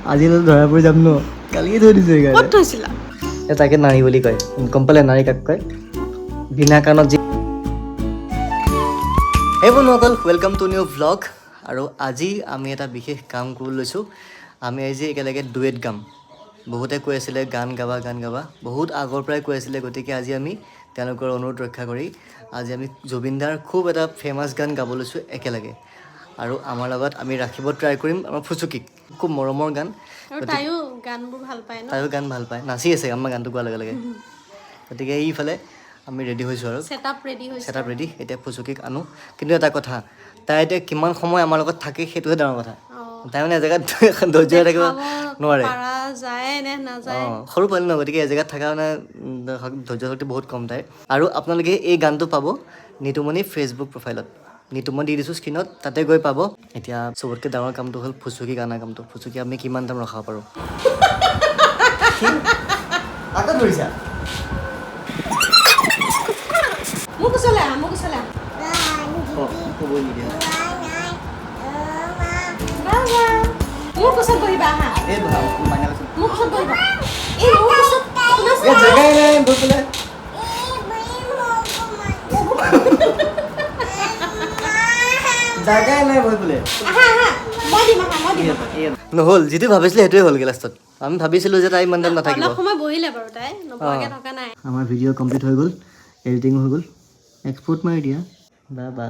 আজিলৈ ধৰা পৰি যাম ন কালিয়ে থৈ দিছো ক'ত থৈছিলা তাকে নাৰী বুলি কয় গম পালে নাৰী কাক কয় বিনা কাৰণত যি হে বন্ধুসকল ৱেলকাম টু নিউ ভ্লগ আৰু আজি আমি এটা বিশেষ কাম কৰিব লৈছোঁ আমি আজি একেলগে ডুৱেট গাম বহুতে কৈ আছিলে গান গাবা বহুত আগৰ পৰাই কৈ আছিলে গতিকে আজি আমি তেওঁলোকৰ অনুৰোধ ৰক্ষা কৰি আজি আমি জুবিনদাৰ খুব এটা ফেমাছ গান গাব লৈছোঁ একেলগে আৰু আমাৰ লগত আমি ৰাখিব ট্ৰাই কৰিম আমাৰ ফুচুকিক খুব মৰমৰ গান আৰু তাইও গানবোৰ ভাল পায় ন তাইও গান ভাল পায় নাচি আছে আমাৰ গানটো গোৱাৰ লগে লগে গতিকে এইফালে আমি ৰেডি হৈছোঁ আৰু ছেটআপ ৰেডি এতিয়া ফুচুকিক আনো কিন্তু এটা কথা তাই এতিয়া কিমান সময় আমাৰ লগত থাকে সেইটোহে ডাঙৰ কথা তাই মানে এজেগাত ধৈৰ্য থাকিব নোৱাৰে সৰু পোৱালি ন গতিকে এজেগাত থকা মানে ধৈৰ্য শক্তি বহুত কম তাই আৰু আপোনালোকে এই গানটো পাব নিতুমণি ফেচবুক প্ৰফাইলত নিতুমণি দি দিছোঁ স্ক্ৰীণত তাতে গৈ পাব এতিয়া চবতকৈ ডাঙৰ কামটো হ'ল ফুচুকি গানা কামটো ফুচুকি আমি কিমান টাইম ৰখাব পাৰোঁ আকৌ ধৰিছা মোক চলে ক'বই নিদিয়া মোৰ কোচত বহিবা হা এই ভাল মাইনা মোৰ কোচত বহিবা এই মোৰ কোচত এই জেগাই নাই বহি পেলাই জাগাই নাই বহি পেলাই নহ'ল যিটো ভাবিছিলে সেইটোৱে হ'লগৈ লাষ্টত আমি ভাবিছিলোঁ যে তাই ইমান টাইম নাথাকিব আমাৰ ভিডিঅ' কমপ্লিট হৈ গ'ল এডিটিঙো হৈ গ'ল এক্সপৰ্ট মাৰি দিয়া বা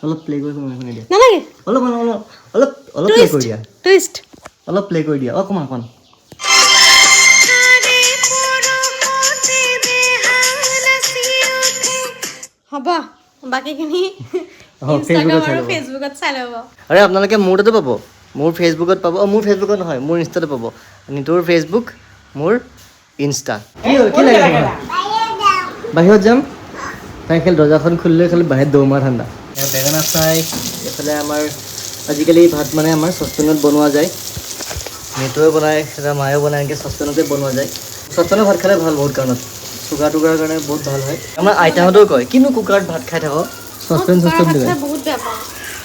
অলপ প্লে কৰি শুনি দিয়া অলপ প্লে কৰি দিয়া অলপ প্লে কৰি দিয়া অকণমান হ'ব বাকীখিনি ইনষ্টাগ্ৰাম আৰু ফেচবুকত চাই ল'ব আৰে আপোনালোকে মোৰ তাতে পাব মোৰ ফেচবুকত পাব মোৰ ফেচবুকত নহয় মোৰ ইনষ্টাতে পাব নিতুৰ ফেচবুক মোৰ ইনষ্টা কি লাগে বাহিৰত যাম তাই খালি দৰ্জাখন খুলিলে খালি বাহিৰত দৌমা ঠাণ্ডা বেঙেনা ফ্ৰাই এইফালে আমাৰ আজিকালি ভাত মানে আমাৰ চচপেনত বনোৱা যায় নিতুৱে বনায় এটা মায়েও বনায় এনেকৈ চচপেনতে বনোৱা যায় চচপেনত ভাত খালে ভাল বহুত কাৰণত চুগাৰ টুগাৰৰ কাৰণে বহুত ভাল হয় আমাৰ আইতাহঁতেও কয় কিনো কুকাৰত ভাত খাই থাক চচপেন দিব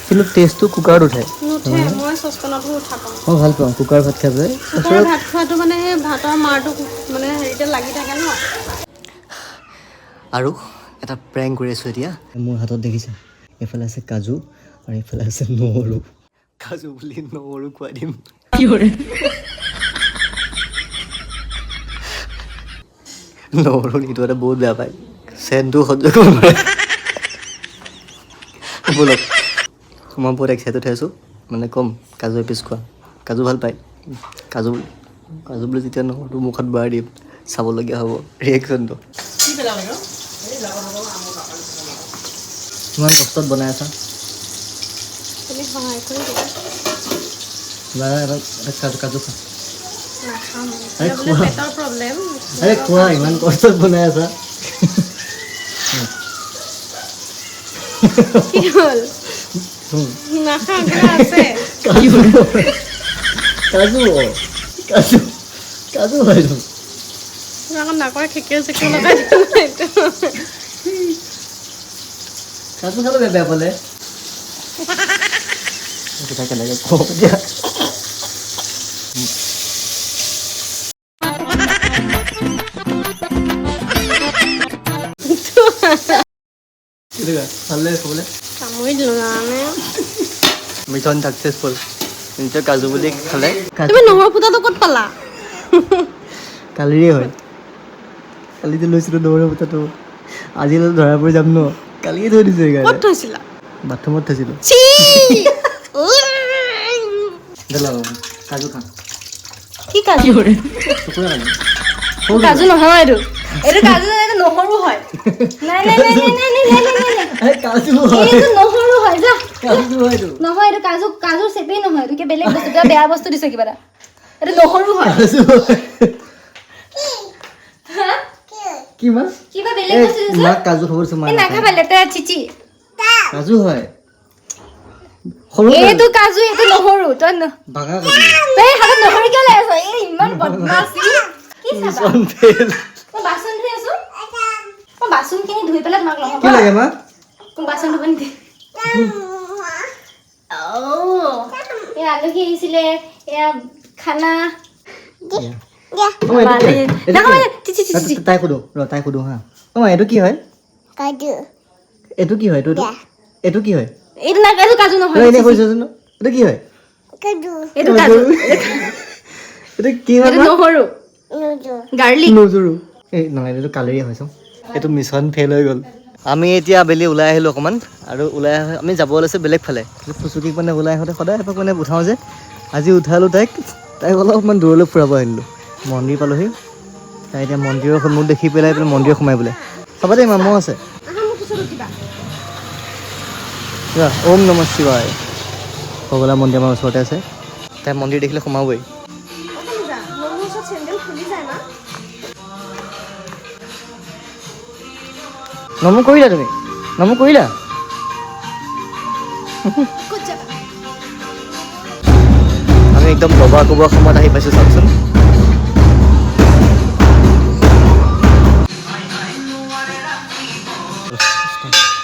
কিন্তু টেষ্টটো কুকাৰত উঠে মই ভাল পাওঁ কুকাৰ ভাত খাই পেলাই ভাত খোৱাটো মানে সেই ভাতৰ মাৰটো মানে হেৰিতে লাগি থাকে ন আৰু এটা প্ৰেংক কৰি আছোঁ এতিয়া মোৰ হাতত দেখিছা এইফালে আছে কাজু আৰু এইফালে আছে নহৰু কাজু বুলি নহৰু খুৱাই দিম কি কৰে নহৰু নিটো এটা বহুত বেয়া পায় চেনটো সহ্য কৰিব নোৱাৰে ব'লক মই বহুত এক্সাইটেড হৈ আছোঁ মানে ক'ম কাজু এপিচ খোৱা কাজু ভাল পায় কাজু বুলি যেতিয়া নহৰুটো মুখত ভৰাই দিম চাবলগীয়া হ'ব ৰিয়েকশ্যনটো কিমান কষ্টত বনাই আছা কাজু খা আৰে খোৱা ইমান কষ্টত বনাই আছা কাজু হয় নাকৰ খেকিয়ে চেকিয়ে লগাই কাজু খালে বেয়া পালে কেনেকৈ কওঁ এতিয়া ভাল লাগে খাবলৈ মিছন ছাকচেছফুল নিশ্চয় কাজু বুলি খালে তুমি নহৰু ফুটাটো ক'ত পালা কালিৰে হয় কালি যে লৈছিলোঁ নহৰু ফুটাটো আজিলৈ ধৰা পৰি যাম ন কালিয়ে থৈ দিছোঁ ক'ত থৈছিলা বাথৰুমত থৈছিলোঁ কাজু খা কি কাজু কাজু নহয় এইটো কাজু এইটো নহৰু হয় নহৰু হয় যা নহয় এইটো কাজু চেপেই নহয় এইটো বেলেগ বস্তু বেয়া বস্তু দিছে কিবা এটা এইটো নহৰু হয় কিবা বেলেগ বস্তু দিছে কাজু খবৰ নাখাবা লেতেৰা চিচি কাজু হয় এইটো কাজু এইটো নহৰু তই বাগা কাজু তই হাতত নহৰু কিয় লৈ আছ এই ইমান বদমাছি কি চাবা মই বাচন ধুই আছো মই বাচনখিনি ধুই পেলাই তোমাক লগাম কি লাগে মা বাচন ধুব নিদি আলহী আহিছিলে এয়া খানা তাই সোধো তাই সোধো হা এইটো কি হয় এইটো কি হয় এইটো কি হয় এইটো না এইটো কাজু নহয় এনে কৈছোচোন এইটো কি হয় এইটো কাজু এইটো কি হয় এইটো নহৰু গাৰ্লিক নজৰো এই নহয় এইটো কালেৰি হয় চাওঁ এইটো মিছন ফেইল হৈ গ'ল আমি এতিয়া আবেলি ওলাই আহিলোঁ অকণমান আৰু ওলাই আহি আমি যাব ওলাইছোঁ বেলেগ ফালে ফুচুকিক মানে ওলাই আহোঁতে সদায় এপাক মানে উঠাওঁ যে আজি উঠালোঁ তাইক অলপমান দূৰলৈ ফুৰাব আনিলোঁ মন্দিৰ পালোহি তাই এতিয়া মন্দিৰৰ মোক দেখি পেলাই মন্দিৰত সোমাই বোলে চাবা দেই মা আছে ওম নমঃ শিৱায় ভগৱান মন্দিৰ আমাৰ ওচৰতে আছে তাই মন্দিৰ দেখিলে সোমাবই নমো কৰিলা তুমি নমো কৰিলা আমি একদম দবা কোবোৱা সময়ত আহি পাইছোঁ চাওকচোন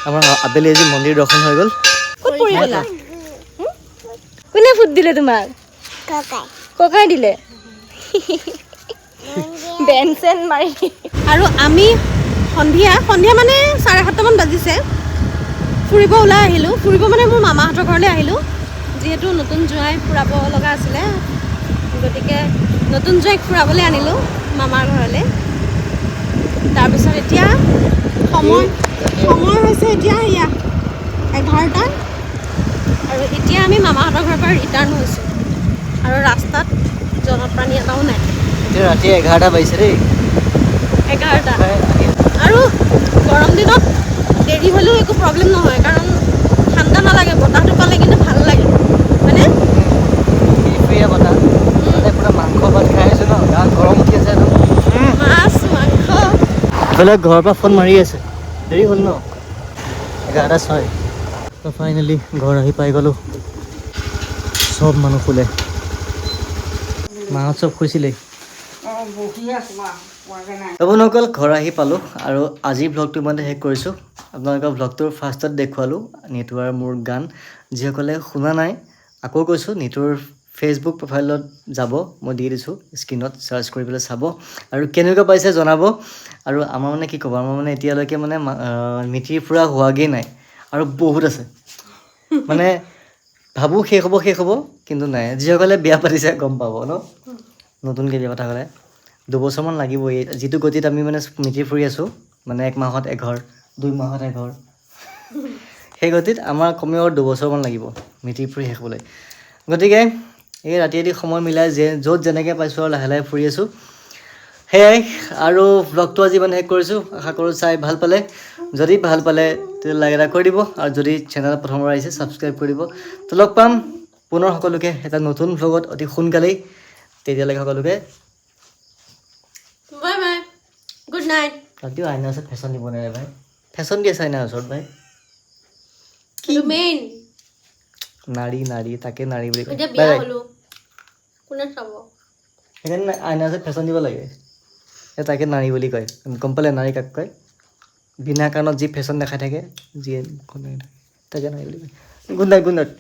আমাৰ আবেলি আজি মন্দিৰ দৰ্শন হৈ গ'ল কোনে ফুট দিলে তোমাক ককাই দিলে বেন চেন মাৰি আৰু আমি সন্ধিয়া মানে 7:30মান বাজিছে ফুৰিব ওলাই আহিলোঁ ফুৰিব মানে মোৰ মামাহঁতৰ ঘৰলৈ আহিলোঁ যিহেতু নতুন জোঁৱাই ফুৰাব লগা আছিলে গতিকে নতুন জোঁৱাইক ফুৰাবলৈ আনিলোঁ মামাৰ ঘৰলৈ তাৰপিছত এতিয়া সময় হৈছে এতিয়া 11টা আৰু এতিয়া আমি মামাহঁতৰ ঘৰৰ পৰা ৰিটাৰ্ণ হৈছোঁ আৰু ৰাস্তাত জনপ্ৰাণী এটাও নাই এতিয়া ৰাতি 11টা বাজিছে দেই 11টা আৰু গৰম দিনত দেৰি হ'লেও একো প্ৰব্লেম নহয় কাৰণ ঠাণ্ডা নালাগে বতাহটো পালে কিন্তু ভাল লাগে হয়নে প্ৰিয় বতাহ মানে পুৰা মাংস ভাত খাই আছোঁ ন গা গৰম উঠি আছে মাছ মাংস এইফালে ঘৰৰ পৰা ফোন মাৰি আছে দেৰি হ'ল ন 11:06 তো ফাইনেলি ঘৰ আহি পাই গ'লোঁ চব মানুহ শুলে মাহঁত চব শুইছিলেই আপোনালোকৰ ঘৰ আহি পালোঁ আৰু আজিৰ ভ্লগটো মই শেষ কৰিছোঁ আপোনালোকৰ ভ্লগটোৰ ফাৰ্ষ্টত দেখুৱালোঁ নিতু আৰু মোৰ গান যিসকলে শুনা নাই আকৌ কৈছোঁ নিতুৰ ফেচবুক প্ৰফাইলত যাব মই দি দিছোঁ স্ক্ৰীণত চাৰ্চ কৰি পেলাই চাব আৰু কেনেকুৱা পাইছে জনাব আৰু আমাৰ মানে কি ক'ব আমাৰ মানে এতিয়ালৈকে মানে মিতিৰ ফুৰা হোৱাগৈ নাই আৰু বহুত আছে মানে ভাবোঁ শেষ হ'ব কিন্তু নাই যিসকলে বিয়া পাতিছে গম পাব ন নতুনকৈ বিয়া পতা হ'লে 2 বছৰমান লাগিবই যিটো গতিত আমি মানে মিতিৰ ফুৰি আছোঁ মানে 1 মাহত এঘৰ 2 মাহত এঘৰ সেই গতিত আমাৰ কমেও 2 বছৰমান লাগিব মিতিৰ ফুৰি শেষ হ'বলৈ গতিকে এই ৰাতি সময় মিলাই য'ত যেনেকৈ পাইছোঁ আৰু লাহে লাহে ফুৰি আছোঁ সেয়াই আৰু ভ্লগটো আজি মানে শেষ কৰিছোঁ আশা কৰোঁ চাই ভাল পালে যদি ভাল পালে তেতিয়া লাইক এটা কৰি দিব আৰু যদি চেনেলত প্ৰথমবাৰ আহিছে ছাবস্ক্ৰাইব কৰি দিব তো লগ পাম পুনৰ সকলোকে এটা নতুন ভ্লগত অতি সোনকালেই তেতিয়ালৈকে সকলোকে বাই বাই গুড নাইট ৰাতিও আইনাৰ ওচৰত ফেশ্বন দিব নোৱাৰে ভাই ফেশ্বন দি আছে আইনাৰ ওচৰত ভাই কিন্তু মেইন নাৰী তাকে নাৰী বুলি কয় এতিয়া বিয়া হ'লো কোনে চাব সেইকাৰণে আইনাৰ ওচৰত ফেশ্বন দিব লাগে তাকে নাৰী বুলি কয় গম পালে নাৰী কাক কয় বিনা কাৰণত যি ফেশ্বন দেখাই থাকে যিয়ে তাকে নাৰী বুলি কয় গুড নাইট